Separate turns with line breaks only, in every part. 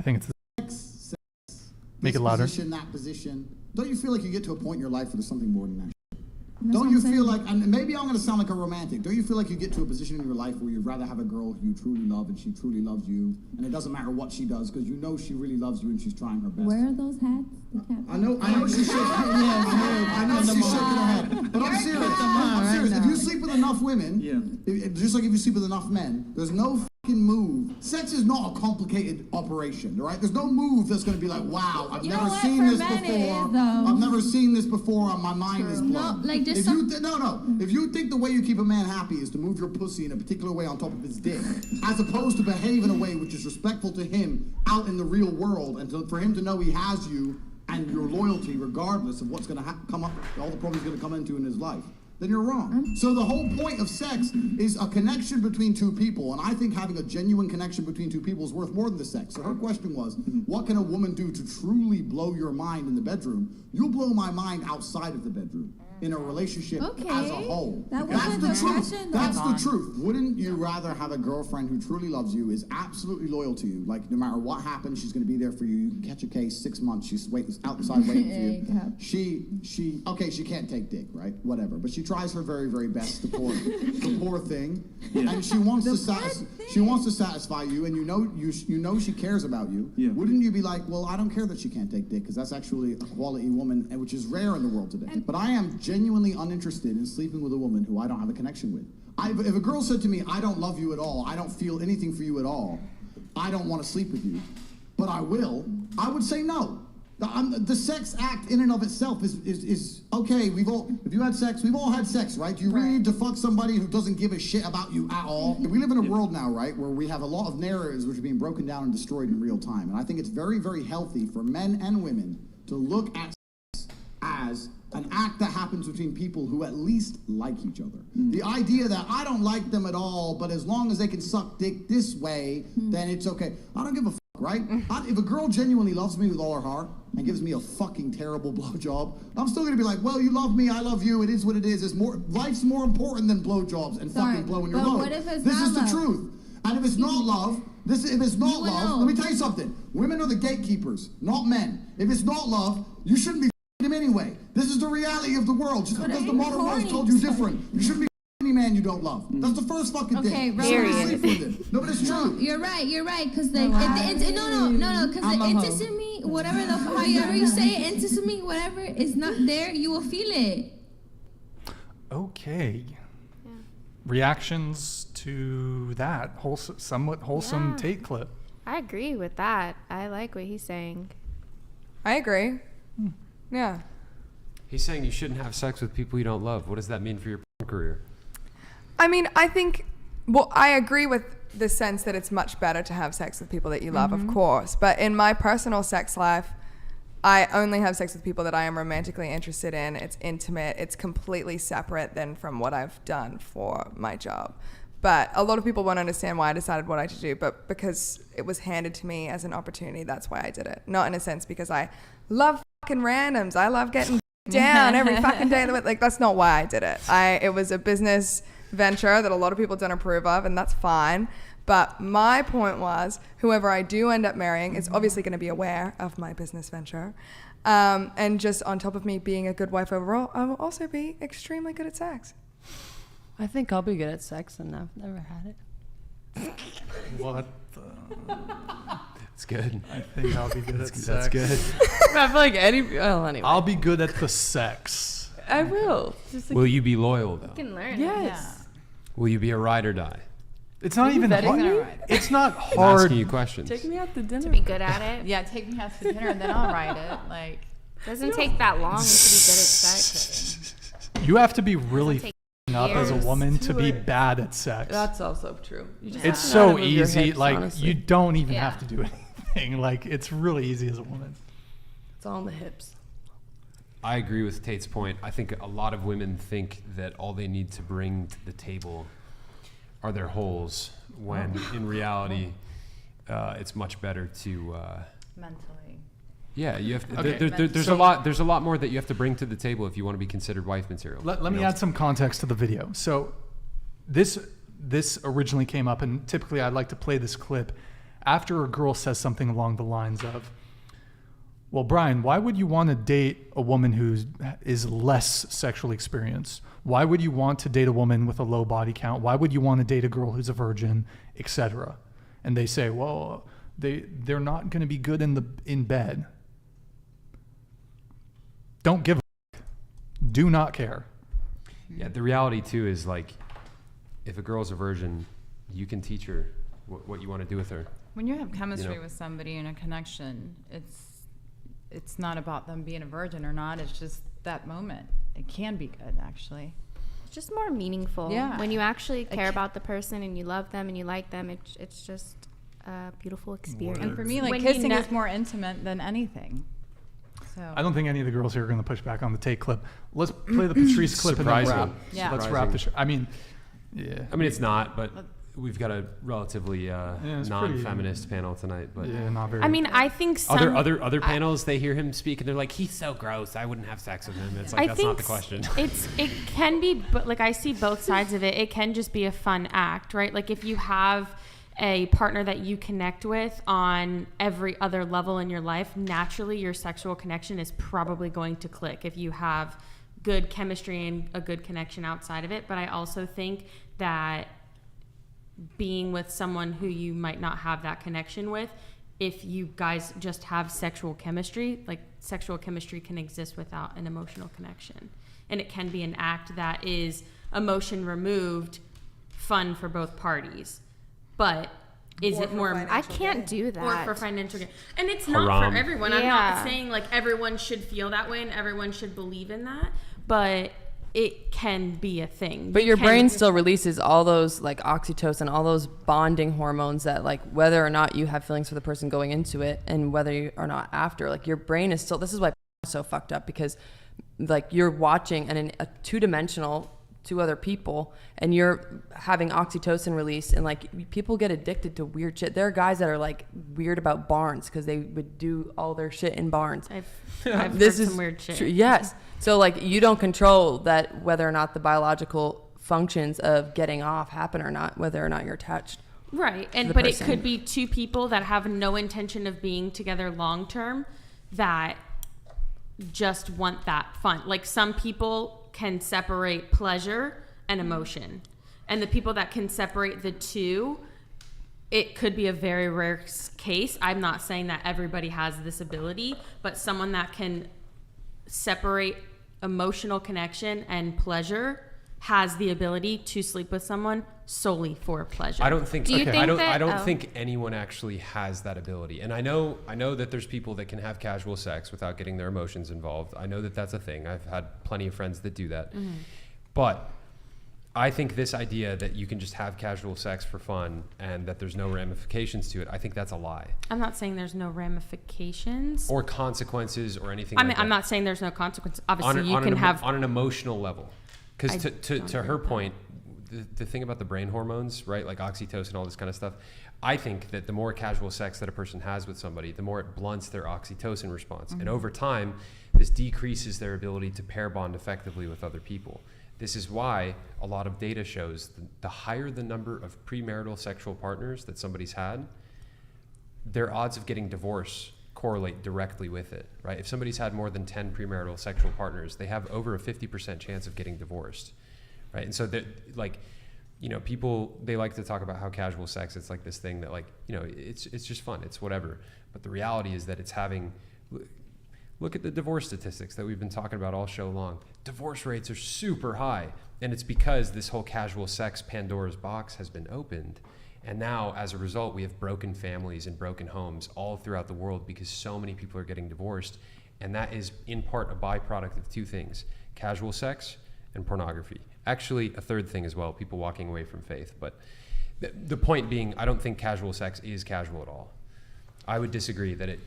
think it's
Sex,
make it louder.
That position. Don't you feel like you get to a point in your life where there's something more than that? Don't you feel like, and maybe I'm going to sound like a romantic, don't you feel like you get to a position in your life where you'd rather have a girl who you truly love and she truly loves you, and it doesn't matter what she does because you know she really loves you and she's trying her best?
Where are those hats?
I know she's shaking I know she's shaking her head. But I'm serious. If you sleep with enough women, just like if you sleep with enough men, there's no fucking move. Sex is not a complicated operation, right? There's no move that's going to be like, wow, I've never seen this before. I've never seen this before. My mind is blown.
No, like just
If you think the way you keep a man happy is to move your pussy in a particular way on top of his dick, as opposed to behave in a way which is respectful to him out in the real world, and for him to know he has you and your loyalty regardless of what's going to come up, all the problems he's going to come into in his life, then you're wrong. So the whole point of sex is a connection between two people, and I think having a genuine connection between two people is worth more than the sex. So her question was, what can a woman do to truly blow your mind in the bedroom? You'll blow my mind outside of the bedroom, in a relationship as a whole. That's the truth. That's the truth. Wouldn't you rather have a girlfriend who truly loves you, is absolutely loyal to you, like no matter what happens, she's going to be there for you. You can catch a case, 6 months, she's outside waiting for you. She can't take dick, right? Whatever. But she tries her very, very best, the poor thing. And she wants to satisfy you, and you know she cares about you. Wouldn't you be like, well, I don't care that she can't take dick, because that's actually a quality woman, which is rare in the world today. But I am genuinely uninterested in sleeping with a woman who I don't have a connection with. If a girl said to me, I don't love you at all, I don't feel anything for you at all, I don't want to sleep with you, but I will, I would say no. The sex act in and of itself is okay. If you had sex, we've all had sex, right? Do you really need to fuck somebody who doesn't give a shit about you at all? We live in a world now, right, where we have a lot of narratives which are being broken down and destroyed in real time. And I think it's very, very healthy for men and women to look at sex as an act that happens between people who at least like each other. The idea that I don't like them at all, but as long as they can suck dick this way, then it's okay. I don't give a fuck, right? If a girl genuinely loves me with all her heart and gives me a fucking terrible blowjob, I'm still gonna be like, well, you love me, I love you, it is what it is. Life's more important than blowjobs and fucking blowing your load. This is the truth. And if it's not love, let me tell you something. Women are the gatekeepers, not men. If it's not love, you shouldn't be him anyway. This is the reality of the world. Just because the modern world told you different, you shouldn't be any man you don't love. That's the first fucking thing. No, but it's true.
You're right. Because the intimacy, whatever however you say it, intimacy, whatever is not there, you will feel it.
Okay. Yeah. Reactions to that somewhat wholesome Tate clip.
I agree with that. I like what he's saying.
I agree. Yeah.
He's saying you shouldn't have sex with people you don't love. What does that mean for your career?
I mean, I think, I agree with the sense that it's much better to have sex with people that you love, of course. But in my personal sex life, I only have sex with people that I am romantically interested in. It's intimate. It's completely separate than from what I've done for my job. But a lot of people won't understand why I decided what I should do, but because it was handed to me as an opportunity, that's why I did it. Not in a sense because I love fucking randoms. I love getting down every fucking day of the week. Like, that's not why I did it. It was a business venture that a lot of people don't approve of, and that's fine. But my point was, whoever I do end up marrying is obviously going to be aware of my business venture. And just on top of me being a good wife overall, I will also be extremely good at sex.
I think I'll be good at sex, and I've never had it.
What?
It's good.
I think I'll be good at sex.
That's good.
I feel like anyway.
I'll be good at the sex.
I will.
Just like, will you be loyal, though?
You can learn.
Yes.
Will you be a ride or die?
It's not even hard. It's not hard.
I'm asking you questions.
Take me out to dinner.
To be good at it.
Yeah, take me out to dinner and then I'll ride it. Like,
doesn't take that long to be good at sex.
You have to be really up as a woman to be bad at sex.
That's also true.
It's so easy. Hips, like honestly. You don't even have to do anything. Like, it's really easy as a woman.
It's all in the hips.
I agree with Tate's point. I think a lot of women think that all they need to bring to the table are their holes, when in reality, it's much better to
mentally.
Yeah, you have to, there's a lot more that you have to bring to the table if you want to be considered wife material.
Let me add some context to the video. So this originally came up, and typically I'd like to play this clip after a girl says something along the lines of, well, Brian, why would you want to date a woman who is less sexually experienced? Why would you want to date a woman with a low body count? Why would you want to date a girl who's a virgin, etc.? And they say, well, they're not going to be good in bed. Don't give a fuck. Do not care.
Yeah, the reality too is like, if a girl's a virgin, you can teach her what you want to do with her.
When you have chemistry
You know?
with somebody and a connection, it's not about them being a virgin or not. It's just that moment. It can be good, actually.
It's just more meaningful.
Yeah.
When you actually care about the person and you love them and you like them, it's just a beautiful experience.
And for me, like
When you
kissing
know-
is more intimate than anything. So
I don't think any of the girls here are going to push back on the Tate clip. Let's play the Patrice clip and then
Surprising.
wrap.
Yeah.
Let's wrap the show. I mean, yeah.
I mean, it's not, but we've got a relatively
it's
non-feminist panel tonight. But
Yeah, not very.
I mean, I think some
other panels, they hear him speak and they're like, he's so gross, I wouldn't have sex with him. It's like,
I
that's
think
not the question.
it can be, but like I see both sides of it. It can just be a fun act, right? Like if you have a partner that you connect with on every other level in your life, naturally your sexual connection is probably going to click if you have good chemistry and a good connection outside of it. But I also think that being with someone who you might not have that connection with, if you guys just have sexual chemistry, like sexual chemistry can exist without an emotional connection. And it can be an act that is emotion removed, fun for both parties. But is
Or
it
for
more?
financial
I can't
gain.
do that.
Or for financial gain. And it's not
Haram.
for everyone. I'm
Yeah.
not saying like everyone should feel that way and everyone should believe in that, but it can be a thing.
But
You
your
can-
brain still releases all those like oxytocin, all those bonding hormones that like whether or not you have feelings for the person going into it and whether you are not after, like your brain is still, this is why is so fucked up, because like you're watching a two-dimensional two other people and you're having oxytocin release, and like people get addicted to weird shit. There are guys that are like weird about barns because they would do all their shit in barns.
I've
This
heard
is
some weird shit.
Yes. So like you don't control that whether or not the biological functions of getting off happen or not, whether or not you're attached.
Right.
the
And but
person.
it could be two people that have no intention of being together long term that just want that fun. Like some people can separate pleasure and emotion. And the people that can separate the two, it could be a very rare case. I'm not saying that everybody has this ability, but someone that can separate emotional connection and pleasure has the ability to sleep with someone solely for pleasure.
I don't think.
Do you think
I don't.
that-
I don't
oh.
think anyone actually has that ability. And I know that there's people that can have casual sex without getting their emotions involved. I know that that's a thing. I've had plenty of friends that do that.
Mm-hmm.
But I think this idea that you can just have casual sex for fun and that there's no ramifications to it, I think that's a lie.
I'm not saying there's no ramifications.
Or consequences or anything
I
like
mean,
that.
I'm not saying there's no consequence. Obviously, you
on
can
an,
have.
on an emotional level. Because
I
to
don't
her
agree with that.
point, the thing about the brain hormones, right, like oxytocin, all this kind of stuff, I think that the more casual sex that a person has with somebody, the more it blunts their oxytocin response. And over time, this decreases their ability to pair bond effectively with other people. This is why a lot of data shows the higher the number of premarital sexual partners that somebody's had, their odds of getting divorced correlate directly with it, right? If somebody's had more than 10 premarital sexual partners, they have over a 50% chance of getting divorced, right? And so that, like, you know, people, they like to talk about how casual sex, it's like this thing that, like, you know, it's just fun, it's whatever. But the reality is that it's having, look at the divorce statistics that we've been talking about all show long. Divorce rates are super high, and it's because this whole casual sex Pandora's box has been opened. And now, as a result, we have broken families and broken homes all throughout the world because so many people are getting divorced. And that is, in part, a byproduct of two things: casual sex and pornography. Actually, a third thing as well, people walking away from faith. But the point being, I don't think casual sex is casual at all. I would disagree that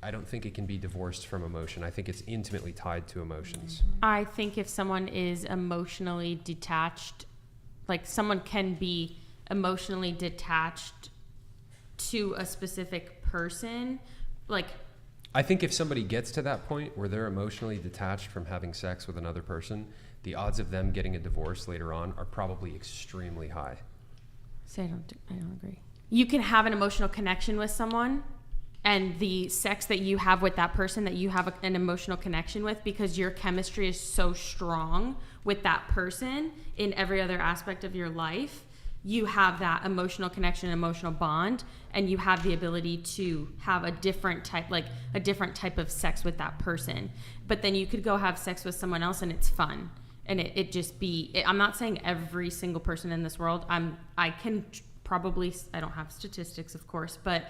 I don't think it can be divorced from emotion. I think it's intimately tied to emotions.
I think if someone is emotionally detached, like someone can be emotionally detached to a specific person, like
I think if somebody gets to that point where they're emotionally detached from having sex with another person, the odds of them getting a divorce later on are probably extremely high.
say I don't agree. you can have an emotional connection with someone, and the sex that you have with that person that you have an emotional connection with, because your chemistry is so strong with that person in every other aspect of your life, you have that emotional connection, emotional bond, and you have the ability to have a different type of sex with that person. But then you could go have sex with someone else and it's fun. And I'm not saying every single person in this world. I don't have statistics, of course, but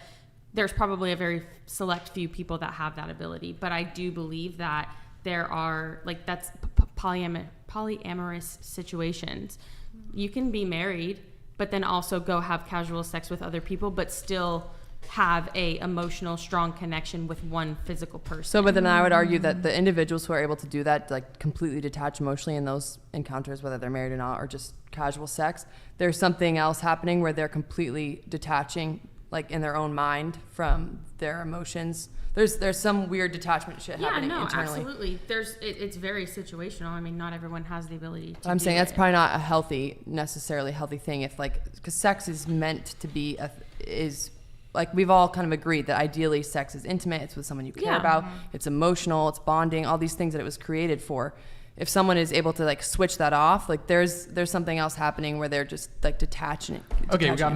there's probably a very select few people that have that ability. But I do believe that there are, like, that's polyamorous situations. You can be married, but then also go have casual sex with other people, but still have a emotional, strong connection with one physical person.
So, but then I would argue that the individuals who are able to do that, like completely detach emotionally in those encounters, whether they're married or not, or just casual sex, there's something else happening where they're completely detaching, like in their own mind, from their emotions. There's some weird detachment shit happening internally.
Absolutely. It's very situational. I mean, not everyone has the ability to
I'm
do
saying that's
it.
probably not a necessarily healthy thing, if because sex is meant to be like, we've all kind of agreed that ideally sex is intimate, it's with someone you care about, it's emotional, it's bonding, all these things that it was created for. If someone is able to like switch that off, like there's something else happening where they're just like detaching.
Okay, we got to move